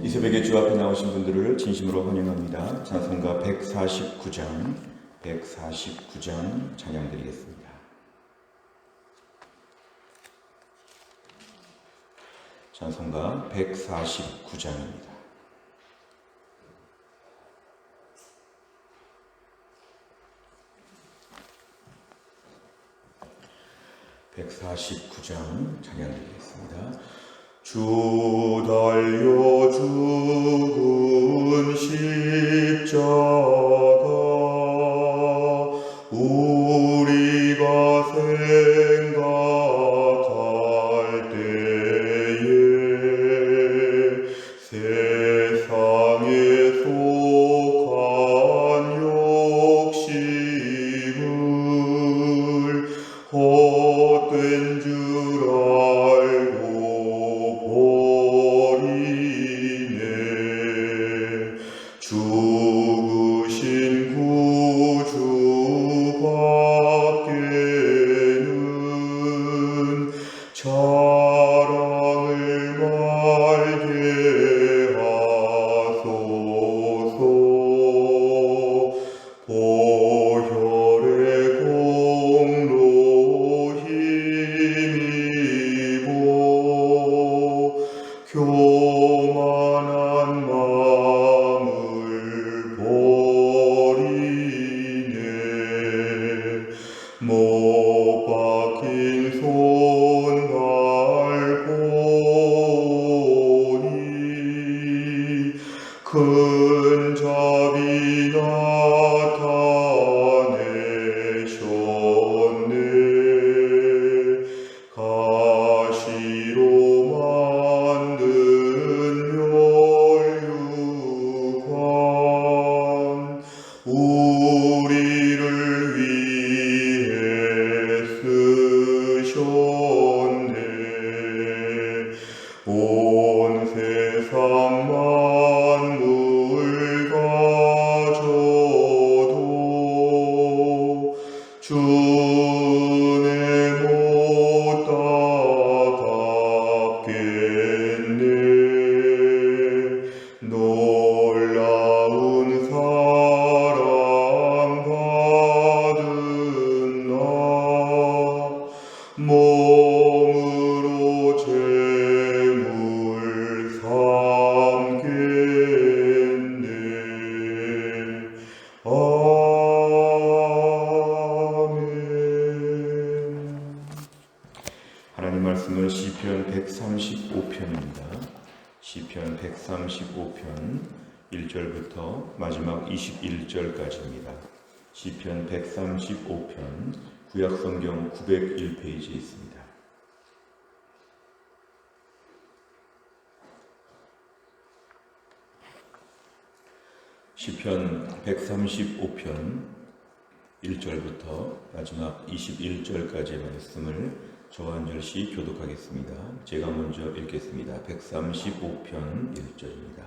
이 새벽에 주 앞에 나오신 분들을 진심으로 환영합니다. 찬송가 149장 찬양드리겠습니다. 찬송가 149장입니다. 찬양드리겠습니다. 주 달려 죽은 십자가 우리가 생각할 때에 세상에 속한 욕심을 헛된 줄 죽으신 구주밖에는 자랑을 말게 하소서. 보혈의 공로 힘입어 교만한 마음을 버리네. 못 박힌 손발 보니 큰 자비 나타내셨네. 가시로 만든 멸류관 우리를 위해 쓰셨네. 온 세상 만물 가져도 주내 못 따갑겠네. 놀라운 사랑 받은 나 몸으로 제물 삼겠네. 아멘. 하나님 말씀은 시편 135편입니다. 시편 135편 1절부터 마지막 21절까지입니다. 시편 135편 구약성경 901페이지에 있습니다. 시편 135편 1절부터 마지막 21절까지의 말씀을 저와 한 절씩 교독하겠습니다. 제가 먼저 읽겠습니다. 135편 1절입니다.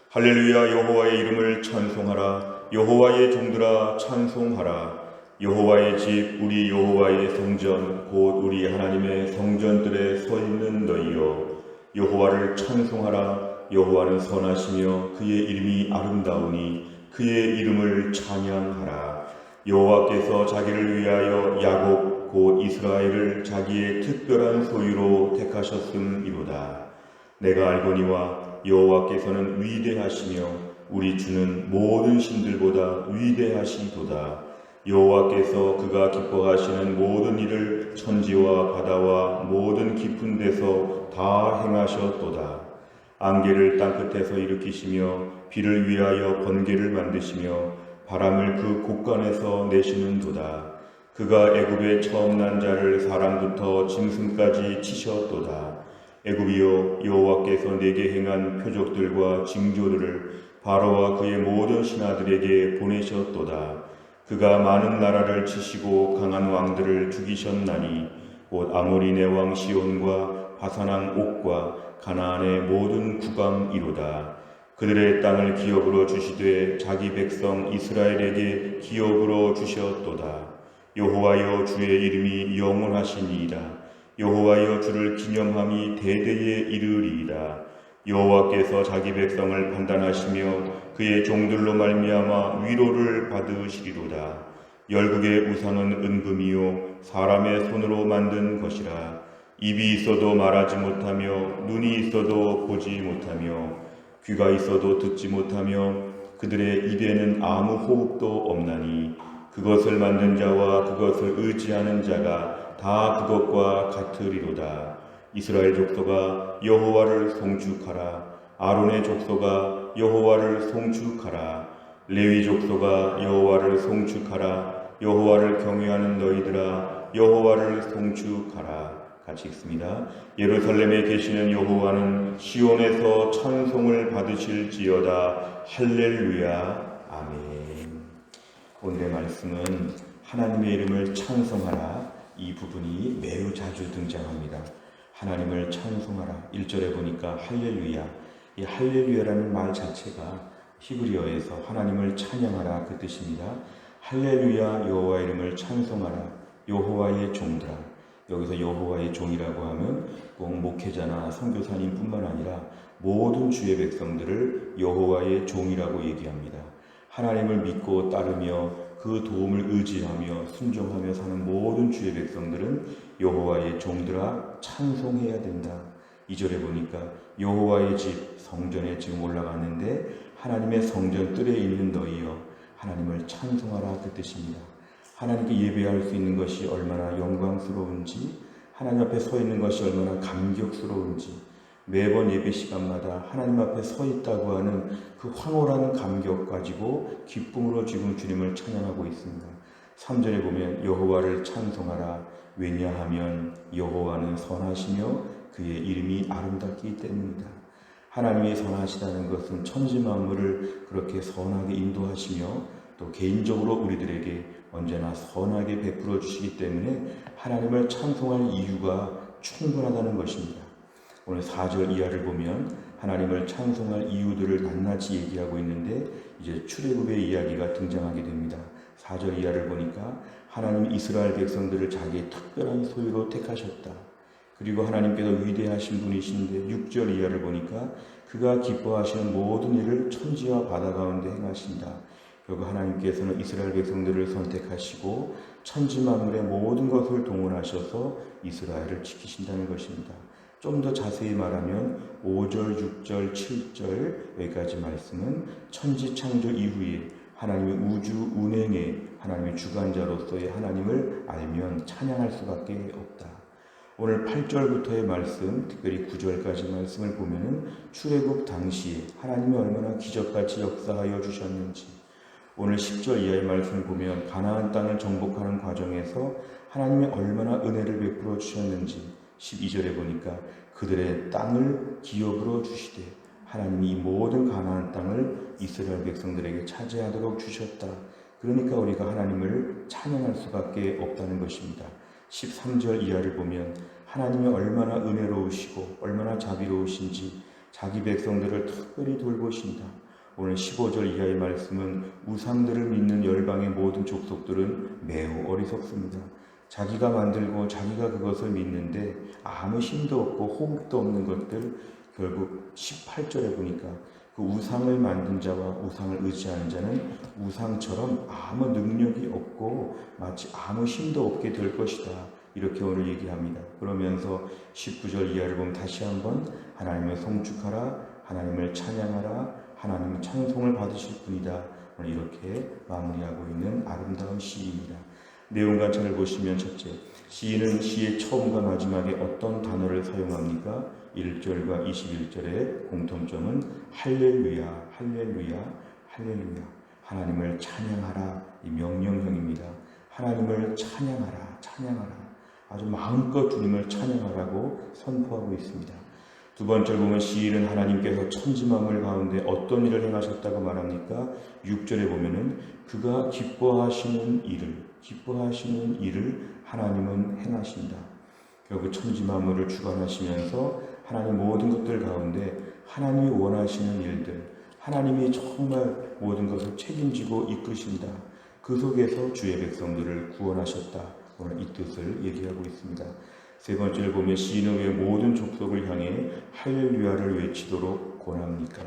할렐루야. 여호와의 이름을 찬송하라. 여호와의 종들아 찬송하라. 여호와의 집 우리 여호와의 성전 곧 우리 하나님의 성전들에 서 있는 너희여 여호와를 찬송하라. 여호와는 선하시며 그의 이름이 아름다우니 그의 이름을 찬양하라. 여호와께서 자기를 위하여 야곱 곧 이스라엘을 자기의 특별한 소유로 택하셨음이로다. 내가 알거니와 여호와께서는 위대하시며 우리 주는 모든 신들보다 위대하시도다. 여호와께서 그가 기뻐하시는 모든 일을 천지와 바다와 모든 깊은 데서 다 행하셨도다. 안개를 땅끝에서 일으키시며 비를 위하여 번개를 만드시며 바람을 그 곳간에서 내시는도다. 그가 애굽에 처음 난 자를 사람부터 짐승까지 치셨도다. 애굽이여 여호와께서 내게 행한 표적들과 징조들을 바로와 그의 모든 신하들에게 보내셨도다. 그가 많은 나라를 치시고 강한 왕들을 죽이셨나니 곧 아모리네 왕 시온과 바산왕 옥과 가나안의 모든 국왕이로다. 그들의 땅을 기업으로 주시되 자기 백성 이스라엘에게 기업으로 주셨도다. 여호와여 주의 이름이 영원하시니이다. 여호와여 주를 기념함이 대대에 이르리이다. 여호와께서 자기 백성을 판단하시며 그의 종들로 말미암아 위로를 받으시리로다. 열국의 우상은 은금이요 사람의 손으로 만든 것이라. 입이 있어도 말하지 못하며 눈이 있어도 보지 못하며 귀가 있어도 듣지 못하며 그들의 입에는 아무 호흡도 없나니 그것을 만든 자와 그것을 의지하는 자가 다 그것과 같으리로다. 이스라엘 족속아 여호와를 송축하라. 아론의 족속아 여호와를 송축하라. 레위 족속아 여호와를 송축하라. 여호와를 경외하는 너희들아 여호와를 송축하라. 같이 읽습니다. 예루살렘에 계시는 여호와는 시온에서 찬송을 받으실지어다. 할렐루야. 아멘. 오늘의 말씀은 하나님의 이름을 찬송하라. 이 부분이 매우 자주 등장합니다. 하나님을 찬송하라. 1절에 보니까 할렐루야. 이 할렐루야라는 말 자체가 히브리어에서 하나님을 찬양하라 그 뜻입니다. 할렐루야. 여호와의 이름을 찬송하라. 여호와의 종들아. 여기서 여호와의 종이라고 하면 꼭 목회자나 선교사님뿐만 아니라 모든 주의 백성들을 여호와의 종이라고 얘기합니다. 하나님을 믿고 따르며 그 도움을 의지하며 순종하며 사는 모든 주의 백성들은 여호와의 종들아 찬송해야 된다. 2절에 보니까 여호와의 집 성전에 지금 올라갔는데 하나님의 성전 뜰에 있는 너희여 하나님을 찬송하라 그 뜻입니다. 하나님께 예배할 수 있는 것이 얼마나 영광스러운지, 하나님 앞에 서 있는 것이 얼마나 감격스러운지, 매번 예배 시간마다 하나님 앞에 서 있다고 하는 그 황홀한 감격 가지고 기쁨으로 지금 주님을 찬양하고 있습니다. 3절에 보면 여호와를 찬송하라. 왜냐하면 여호와는 선하시며 그의 이름이 아름답기 때문이다. 하나님이 선하시다는 것은 천지 만물을 그렇게 선하게 인도하시며 또 개인적으로 우리들에게 언제나 선하게 베풀어 주시기 때문에 하나님을 찬송할 이유가 충분하다는 것입니다. 오늘 4절 이하를 보면 하나님을 찬송할 이유들을 낱낱이 얘기하고 있는데 이제 출애굽의 이야기가 등장하게 됩니다. 4절 이하를 보니까 하나님 이스라엘 백성들을 자기의 특별한 소유로 택하셨다. 그리고 하나님께서 위대하신 분이신데 6절 이하를 보니까 그가 기뻐하시는 모든 일을 천지와 바다 가운데 행하신다. 결국 하나님께서는 이스라엘 백성들을 선택하시고 천지 만물의 모든 것을 동원하셔서 이스라엘을 지키신다는 것입니다. 좀 더 자세히 말하면 5절, 6절, 7절 여기까지 말씀은 천지 창조 이후에 하나님의 우주 운행에 하나님의 주관자로서의 하나님을 알면 찬양할 수밖에 없다. 오늘 8절부터의 말씀, 특별히 9절까지 말씀을 보면은 출애굽 당시에 하나님이 얼마나 기적같이 역사하여 주셨는지, 오늘 10절 이하의 말씀을 보면 가나안 땅을 정복하는 과정에서 하나님이 얼마나 은혜를 베풀어 주셨는지, 12절에 보니까 그들의 땅을 기업으로 주시되 하나님이 이 모든 가나안 땅을 이스라엘 백성들에게 차지하도록 주셨다. 그러니까 우리가 하나님을 찬양할 수밖에 없다는 것입니다. 13절 이하를 보면 하나님이 얼마나 은혜로우시고 얼마나 자비로우신지 자기 백성들을 특별히 돌보신다. 오늘 15절 이하의 말씀은 우상들을 믿는 열방의 모든 족속들은 매우 어리석습니다. 자기가 만들고 자기가 그것을 믿는데 아무 힘도 없고 호흡도 없는 것들, 결국 18절에 보니까 그 우상을 만든 자와 우상을 의지하는 자는 우상처럼 아무 능력이 없고 마치 아무 힘도 없게 될 것이다. 이렇게 오늘 얘기합니다. 그러면서 19절 이하를 보면 다시 한번 하나님을 송축하라, 하나님을 찬양하라, 하나님은 찬송을 받으실 분이다. 오늘 이렇게 마무리하고 있는 아름다운 시입니다. 내용 관찰을 보시면 첫째, 시인은 시의 처음과 마지막에 어떤 단어를 사용합니까? 1절과 21절의 공통점은 할렐루야, 할렐루야, 할렐루야. 하나님을 찬양하라, 이 명령형입니다. 하나님을 찬양하라, 찬양하라. 아주 마음껏 주님을 찬양하라고 선포하고 있습니다. 두 번째를 보면 시인은 하나님께서 천지만물 가운데 어떤 일을 행하셨다고 말합니까? 6절에 보면은 그가 기뻐하시는 일을 하나님은 행하신다. 결국 천지만물을 주관하시면서 하나님 모든 것들 가운데 하나님이 원하시는 일들, 하나님이 정말 모든 것을 책임지고 이끄신다. 그 속에서 주의 백성들을 구원하셨다. 오늘 이 뜻을 얘기하고 있습니다. 세 번째를 보면 시인의 모든 족속을 향해 할렐루야를 외치도록 권합니까?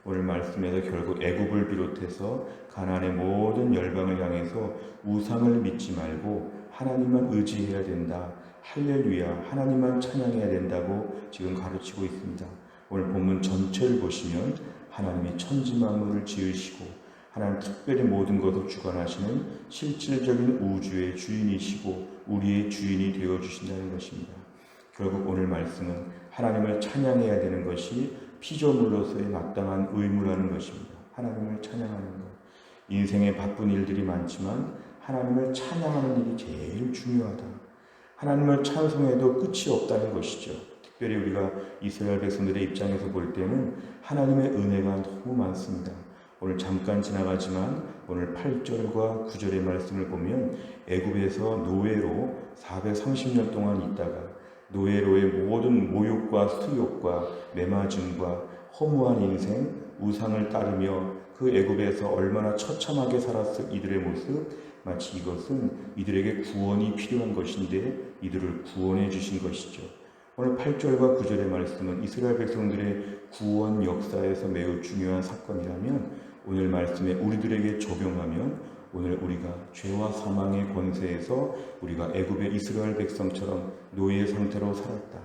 오늘 말씀에서 결국 애굽을 비롯해서 가나안의 모든 열방을 향해서 우상을 믿지 말고 하나님만 의지해야 된다. 할렐루야, 하나님만 찬양해야 된다고 지금 가르치고 있습니다. 오늘 본문 전체를 보시면 하나님이 천지 만물을 지으시고 하나님 특별히 모든 것을 주관하시는 실질적인 우주의 주인이시고 우리의 주인이 되어주신다는 것입니다. 결국 오늘 말씀은 하나님을 찬양해야 되는 것이 피조물로서의 마땅한 의무라는 것입니다. 하나님을 찬양하는 것. 인생에 바쁜 일들이 많지만 하나님을 찬양하는 일이 제일 중요하다. 하나님을 찬송해도 끝이 없다는 것이죠. 특별히 우리가 이스라엘 백성들의 입장에서 볼 때는 하나님의 은혜가 너무 많습니다. 오늘 잠깐 지나가지만 오늘 8절과 9절의 말씀을 보면 애굽에서 노예로 430년 동안 있다가 노예로의 모든 모욕과 수욕과 매맞음과 허무한 인생, 우상을 따르며 그 애굽에서 얼마나 처참하게 살았을 이들의 모습, 마치 이것은 이들에게 구원이 필요한 것인데 이들을 구원해 주신 것이죠. 오늘 8절과 9절의 말씀은 이스라엘 백성들의 구원 역사에서 매우 중요한 사건이라면 오늘 말씀에 우리들에게 적용하면 오늘 우리가 죄와 사망의 권세에서 우리가 애굽의 이스라엘 백성처럼 노예 상태로 살았다.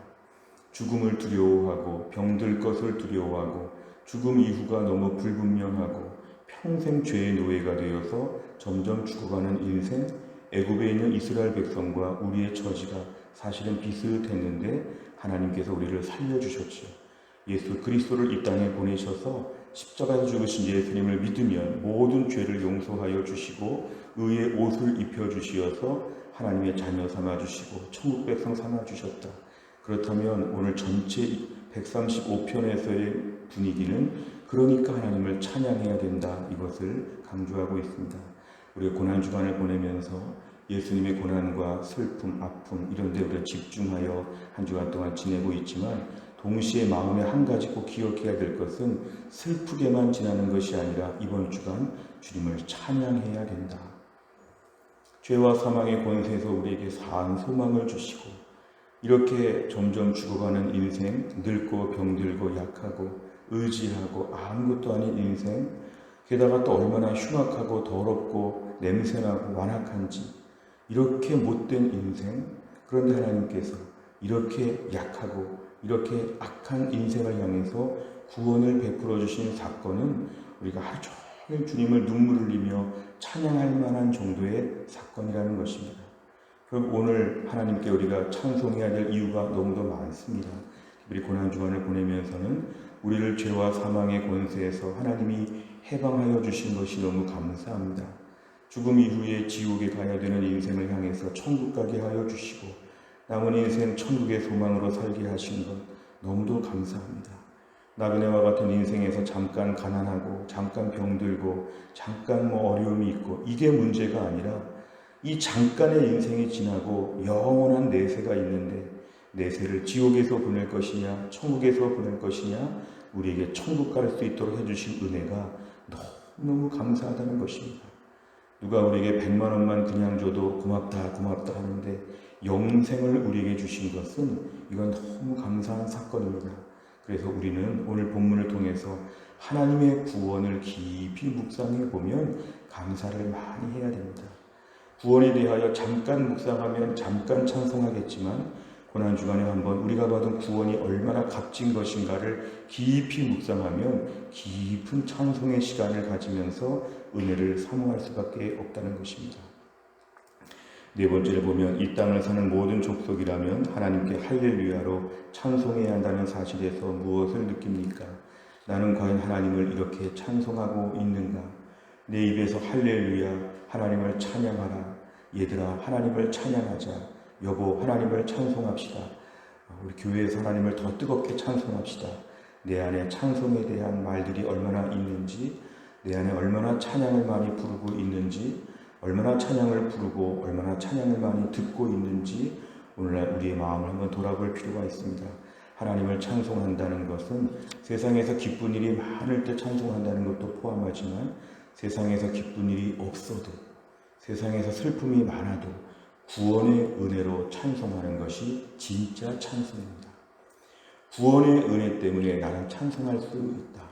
죽음을 두려워하고 병들 것을 두려워하고 죽음 이후가 너무 불분명하고 평생 죄의 노예가 되어서 점점 죽어가는 인생, 애굽에 있는 이스라엘 백성과 우리의 처지가 사실은 비슷했는데 하나님께서 우리를 살려주셨죠. 예수 그리스도를 이 땅에 보내셔서 십자가에 죽으신 예수님을 믿으면 모든 죄를 용서하여 주시고 의의 옷을 입혀주시어서 하나님의 자녀 삼아주시고 천국 백성 삼아주셨다. 그렇다면 오늘 전체 135편에서의 분위기는 그러니까 하나님을 찬양해야 된다. 이것을 강조하고 있습니다. 우리가 고난주간을 보내면서 예수님의 고난과 슬픔, 아픔 이런 데 우리가 집중하여 한 주간 동안 지내고 있지만 동시에 마음에 한 가지 꼭 기억해야 될 것은 슬프게만 지나는 것이 아니라 이번 주간 주님을 찬양해야 된다. 죄와 사망의 권세에서 우리에게 사한 소망을 주시고 이렇게 점점 죽어가는 인생, 늙고 병들고 약하고 의지하고 아무것도 아닌 인생, 게다가 또 얼마나 흉악하고 더럽고 냄새나고 완악한지 이렇게 못된 인생, 그런데 하나님께서 이렇게 약하고 이렇게 악한 인생을 향해서 구원을 베풀어 주신 사건은 우리가 하루 종일 주님을 눈물 흘리며 찬양할 만한 정도의 사건이라는 것입니다. 그럼 오늘 하나님께 우리가 찬송해야 될 이유가 너무도 많습니다. 우리 고난주간을 보내면서는 우리를 죄와 사망의 권세에서 하나님이 해방하여 주신 것이 너무 감사합니다. 죽음 이후에 지옥에 가야 되는 인생을 향해서 천국 가게 하여 주시고 남은 인생 천국의 소망으로 살게 하신 것 너무도 감사합니다. 나그네와 같은 인생에서 잠깐 가난하고 잠깐 병들고 잠깐 어려움이 있고 이게 문제가 아니라 이 잠깐의 인생이 지나고 영원한 내세가 있는데 내세를 지옥에서 보낼 것이냐 천국에서 보낼 것이냐 우리에게 천국 갈 수 있도록 해주신 은혜가 너무너무 감사하다는 것입니다. 누가 우리에게 100만 원만 그냥 줘도 고맙다 고맙다 하는데 영생을 우리에게 주신 것은 이건 너무 감사한 사건입니다. 그래서 우리는 오늘 본문을 통해서 하나님의 구원을 깊이 묵상해 보면 감사를 많이 해야 됩니다. 구원에 대하여 잠깐 묵상하면 잠깐 찬송하겠지만 고난주간에 한번 우리가 받은 구원이 얼마나 값진 것인가를 깊이 묵상하면 깊은 찬송의 시간을 가지면서 은혜를 사모할 수밖에 없다는 것입니다. 네 번째를 보면 이 땅을 사는 모든 족속이라면 하나님께 할렐루야로 찬송해야 한다는 사실에서 무엇을 느낍니까? 나는 과연 하나님을 이렇게 찬송하고 있는가? 내 입에서 할렐루야, 하나님을 찬양하라. 얘들아, 하나님을 찬양하자. 여보, 하나님을 찬송합시다. 우리 교회에서 하나님을 더 뜨겁게 찬송합시다. 내 안에 찬송에 대한 말들이 얼마나 있는지, 내 안에 얼마나 찬양을 많이 부르고 있는지, 얼마나 찬양을 부르고 얼마나 찬양을 많이 듣고 있는지 오늘날 우리의 마음을 한번 돌아볼 필요가 있습니다. 하나님을 찬송한다는 것은 세상에서 기쁜 일이 많을 때 찬송한다는 것도 포함하지만 세상에서 기쁜 일이 없어도 세상에서 슬픔이 많아도 구원의 은혜로 찬송하는 것이 진짜 찬송입니다. 구원의 은혜 때문에 나는 찬송할 수 있다.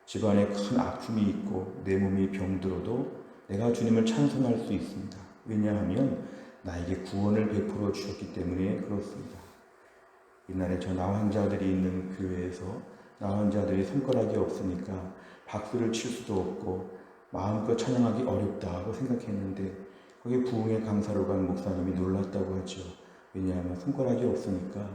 집안에 큰 아픔이 있고 내 몸이 병들어도 내가 주님을 찬송할 수 있습니다. 왜냐하면 나에게 구원을 베풀어 주셨기 때문에 그렇습니다. 옛날에 저 나환자들이 있는 교회에서 나환자들이 손가락이 없으니까 박수를 칠 수도 없고 마음껏 찬양하기 어렵다고 생각했는데 거기 부흥의 강사로 간 목사님이 놀랐다고 하죠. 왜냐하면 손가락이 없으니까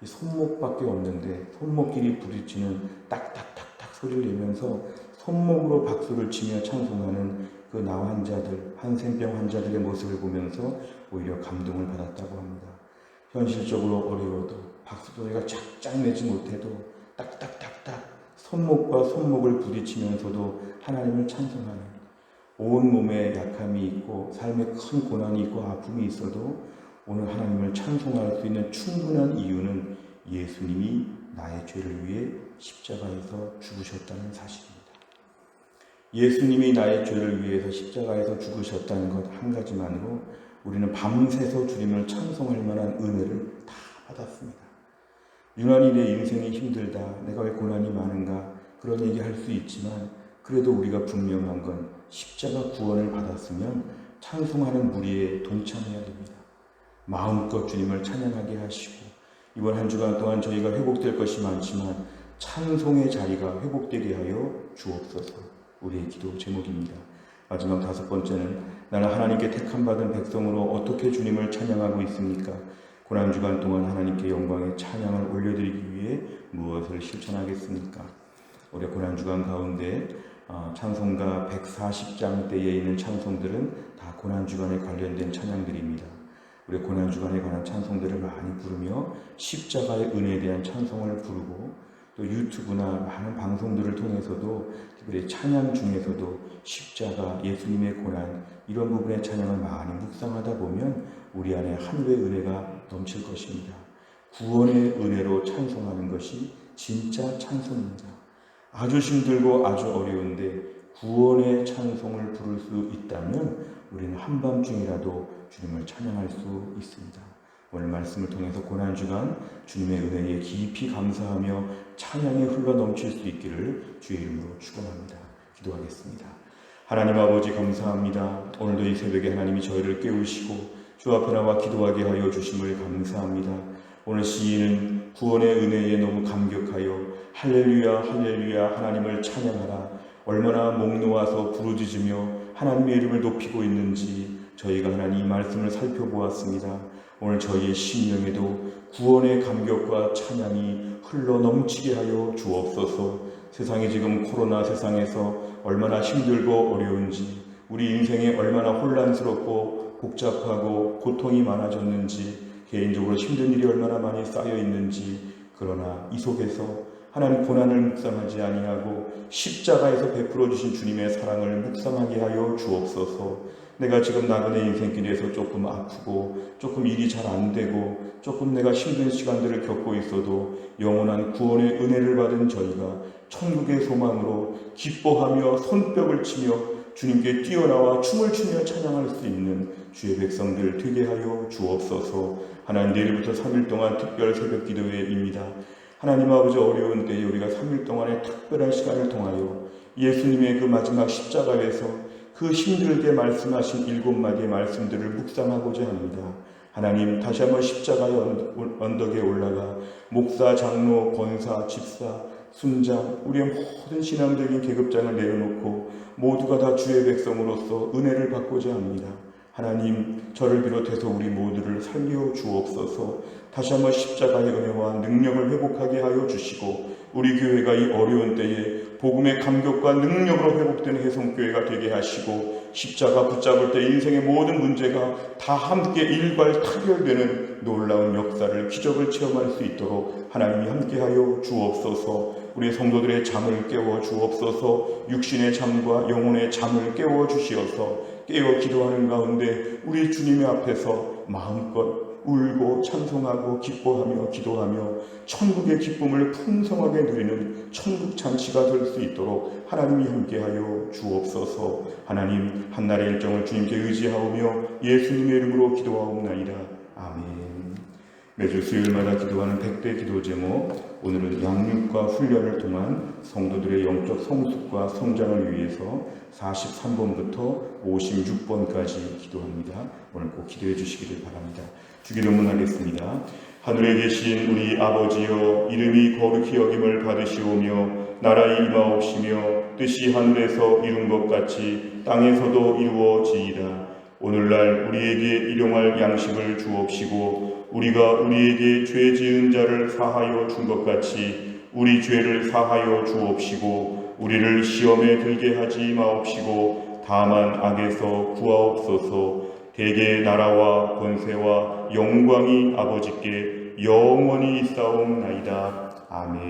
이 손목밖에 없는데 손목끼리 부딪히는 딱딱딱딱 소리를 내면서 손목으로 박수를 치며 찬송하는 그 나환자들, 한센병 환자들의 모습을 보면서 오히려 감동을 받았다고 합니다. 현실적으로 어려워도 박수 소리가 쫙쫙 내지 못해도 딱딱딱딱 손목과 손목을 부딪히면서도 하나님을 찬송하는, 온 몸에 약함이 있고 삶에 큰 고난이 있고 아픔이 있어도 오늘 하나님을 찬송할 수 있는 충분한 이유는 예수님이 나의 죄를 위해 십자가에서 죽으셨다는 사실입니다. 예수님이 나의 죄를 위해서 십자가에서 죽으셨다는 것 한 가지만으로 우리는 밤새서 주님을 찬송할 만한 은혜를 다 받았습니다. 유난히 내 인생이 힘들다, 내가 왜 고난이 많은가 그런 얘기 할 수 있지만 그래도 우리가 분명한 건 십자가 구원을 받았으면 찬송하는 무리에 동참해야 됩니다. 마음껏 주님을 찬양하게 하시고 이번 한 주간 동안 저희가 회복될 것이 많지만 찬송의 자리가 회복되게 하여 주옵소서. 우리의 기도 제목입니다. 마지막 5번째는 나는 하나님께 택함받은 백성으로 어떻게 주님을 찬양하고 있습니까? 고난주간 동안 하나님께 영광의 찬양을 올려드리기 위해 무엇을 실천하겠습니까? 올해 고난주간 가운데 찬송가 140장대에 있는 찬송들은 다 고난주간에 관련된 찬양들입니다. 우리 고난주간에 관한 찬송들을 많이 부르며 십자가의 은혜에 대한 찬송을 부르고 또 유튜브나 많은 방송들을 통해서도 특별히 찬양 중에서도 십자가, 예수님의 고난 이런 부분의 찬양을 많이 묵상하다 보면 우리 안에 하늘의 은혜가 넘칠 것입니다. 구원의 은혜로 찬송하는 것이 진짜 찬송입니다. 아주 힘들고 아주 어려운데 구원의 찬송을 부를 수 있다면 우리는 한밤중이라도 주님을 찬양할 수 있습니다. 오늘 말씀을 통해서 고난주간 주님의 은혜에 깊이 감사하며 찬양이 흘러넘칠 수 있기를 주의 이름으로 축원합니다. 기도하겠습니다. 하나님 아버지 감사합니다. 오늘도 이 새벽에 하나님이 저희를 깨우시고 주 앞에 나와 기도하게 하여 주심을 감사합니다. 오늘 시인은 구원의 은혜에 너무 감격하여 할렐루야 할렐루야 하나님을 찬양하라, 얼마나 목 놓아서 부르짖으며 하나님의 이름을 높이고 있는지 저희가 하나님 이 말씀을 살펴보았습니다. 오늘 저희의 심령에도 구원의 감격과 찬양이 흘러넘치게 하여 주옵소서. 세상이 지금 코로나 세상에서 얼마나 힘들고 어려운지, 우리 인생에 얼마나 혼란스럽고 복잡하고 고통이 많아졌는지, 개인적으로 힘든 일이 얼마나 많이 쌓여 있는지, 그러나 이 속에서 하나님 고난을 묵상하지 아니하고 십자가에서 베풀어 주신 주님의 사랑을 묵상하게 하여 주옵소서. 내가 지금 나그네 인생길에서 조금 아프고 조금 일이 잘 안 되고 조금 내가 힘든 시간들을 겪고 있어도 영원한 구원의 은혜를 받은 저희가 천국의 소망으로 기뻐하며 손뼉을 치며 주님께 뛰어나와 춤을 추며 찬양할 수 있는 주의 백성들 되게 하여 주옵소서. 하나님, 내일부터 3일 동안 특별 새벽 기도회입니다. 하나님 아버지, 어려운 때에 우리가 3일 동안의 특별한 시간을 통하여 예수님의 그 마지막 십자가에서 그 힘들게 말씀하신 7마디의 말씀들을 묵상하고자 합니다. 하나님, 다시 한번 십자가의 언덕에 올라가 목사, 장로, 권사, 집사, 순장, 우리의 모든 신앙적인 계급장을 내려놓고 모두가 다 주의 백성으로서 은혜를 받고자 합니다. 하나님, 저를 비롯해서 우리 모두를 살려 주옵소서. 다시 한번 십자가의 은혜와 능력을 회복하게 하여 주시고 우리 교회가 이 어려운 때에 복음의 감격과 능력으로 회복되는 혜성교회가 되게 하시고 십자가 붙잡을 때 인생의 모든 문제가 다 함께 일괄타결되는 놀라운 역사를, 기적을 체험할 수 있도록 하나님이 함께하여 주옵소서. 우리 성도들의 잠을 깨워 주옵소서. 육신의 잠과 영혼의 잠을 깨워 주시어서 깨어 기도하는 가운데 우리 주님의 앞에서 마음껏 울고 찬송하고 기뻐하며 기도하며 천국의 기쁨을 풍성하게 누리는 천국 잔치가 될 수 있도록 하나님이 함께하여 주옵소서. 하나님, 한날의 일정을 주님께 의지하오며 예수님의 이름으로 기도하옵나이다. 아멘. 매주 수요일마다 기도하는 100대 기도 제목, 오늘은 양육과 훈련을 통한 성도들의 영적 성숙과 성장을 위해서 43번부터 56번까지 기도합니다. 오늘 꼭 기도해 주시기를 바랍니다. 주기도문 하겠습니다. 하늘에 계신 우리 아버지여, 이름이 거룩히 여김을 받으시오며 나라의 임하옵시며 뜻이 하늘에서 이룬 것 같이 땅에서도 이루어지이다. 오늘날 우리에게 일용할 양식을 주옵시고 우리가 우리에게 죄 지은 자를 사하여 준 것 같이 우리 죄를 사하여 주옵시고 우리를 시험에 들게 하지 마옵시고 다만 악에서 구하옵소서. 대개 나라와 권세와 영광이 아버지께 영원히 있사옵나이다. 아멘.